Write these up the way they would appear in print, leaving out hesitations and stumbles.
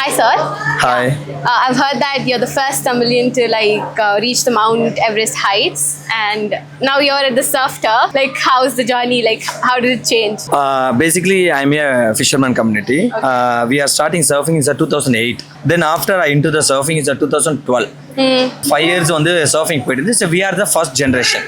Hi, sir. Hi. I've heard that you're the first Tamilian to reach the Mount Everest heights, and now you're at the surf turf. Like, how's the journey? Like, how did it change? Basically, I'm a fisherman community. We are starting surfing in 2008. Then after I into the surfing is 2012. 5 years on the surfing போயிடுது. So we are the first generation.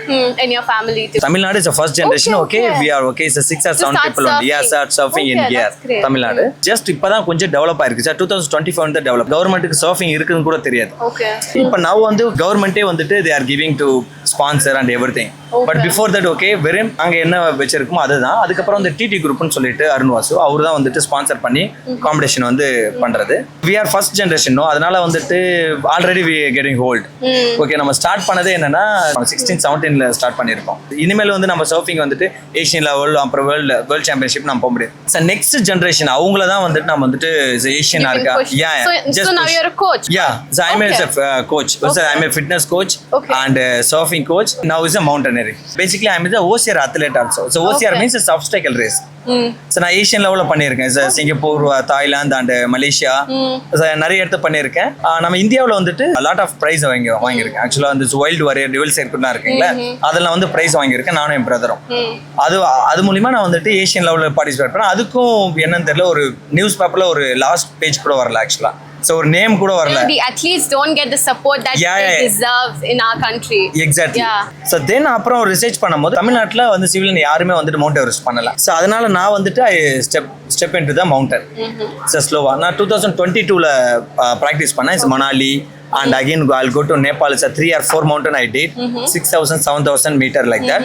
In your family too. Tamil Nadu is the first generation. Okay. We are okay. So 6 or 7 start people only. Yeah, surfing. start surfing in Okay, here. that's great. Tamil Nadu. Just இப்பதான் கொஞ்சம் develop ஆயிருக்கு. Sir 2024 வந்து develop. கவர்மெண்ட்டுக்கு surfing இருக்குன்னு கூட தெரியாது. Okay. இப்போ now வந்து கவர்மெண்ட்டே வந்துட்டு they are giving to sponsor and everything. But before that வெறும் அங்க என்ன வச்சிருக்குமோ அதுதான். அதுக்கப்புறம் வந்து டிடி குரூப்னு சொல்லிட்டு அருண் வாசு அவர் தான் வந்துட்டு ஸ்பான்சர் பண்ணி காம்படிஷன் வந்து பண்றது. We are first generation. அதனால வந்துட்டு already we getting old. Okay, நம்ம ஸ்டார்ட் பண்ணதே என்னன்னா 16-17ல ஸ்டார்ட் பண்ணிருக்கோம். இனிமேல் வந்து நம்ம சர்ஃபிங் வந்துட்டு ஏஷியன் லெவல் அப்புறம் வேர்ல்ட் சாம்பியன்ஷிப் நம்ம போக முடியும். நெக்ஸ்ட் ஜெனரேஷன் அவங்கள தான் வந்துட்டு நம்ம வந்துட்டு ஏஷியனா இருக்கா. So now you're a coach. So I'm a coach. So I'm a fitness coach and surfing coach. Now is a mountaineering. Basically I'm the OCR athlete also. So OCR means it's obstacle race. So நான் Asian லெவலில் பண்ணியிருக்கேன். Singapore, Thailand and Malaysia நிறைய இடத்த பண்ணியிருக்கேன். நம்ம இந்தியாவில் வந்துட்டு lot of price வாங்கியிருக்கேன். ஆக்சுவலாக வந்து வைல்டு வாரியர் டிவல் சர்க்கிள்லாம் இருக்குங்களா, அதெல்லாம் வந்து ப்ரைஸ் வாங்கியிருக்கேன் நானும் என் பிரதரும். அது மூலிமா நான் வந்துட்டு ஏஷியன் லெவலில் பார்ட்டிசிபேட் பண்ணேன். அதுக்கும் என்னன்னு தெரியல, ஒரு நியூஸ் பேப்பரில் ஒரு லாஸ்ட் பேஜ் கூட வரல ஆக்சுவலாக. So ஒரு நேம் கூட வரல. The athletes don't get the support that they deserve in our country. Exactly. So then அப்புறம் ரிசர்ச் பண்ணும்போது தமிழ்நாட்டில் வந்து சிவிலியன் யாருமே வந்துட்டு மவுண்ட் எவரெஸ்ட் பண்ணல. ஸோ அதனால நான் வந்துட்டு step into the mountain. So ஸ்லோவா நான் 2022ல ப்ராக்டிஸ் பண்ணேன். Manali and again I'll go to Nepal. It's a 3 or 4 mountain I did. 6,000 7,000 meter like that.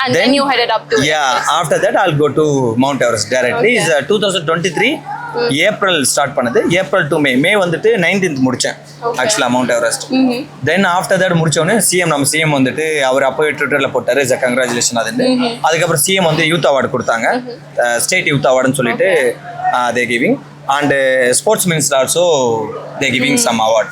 And then you headed up to Everest. After that I'll go to Mount Everest directly. Is 2023 April start பண்ணது. April to மே வந்துட்டு 19th முடிச்சேன் ஆக்சுவலா mount Everest. Then after that முடிச்சோடனே நம்ம CM வந்துட்டு அவர் அப்போவே ட்விட்டர்ல போட்டாரு கங்க்ராச்சுலேஷன் அதுன்னு. அதுக்கப்புறம் சிஎம் வந்து யூத் அவார்டு கொடுத்தாங்க, ஸ்டேட் யூத் அவார்டுன்னு சொல்லிட்டு they giving. And sports minister also they giving some awards.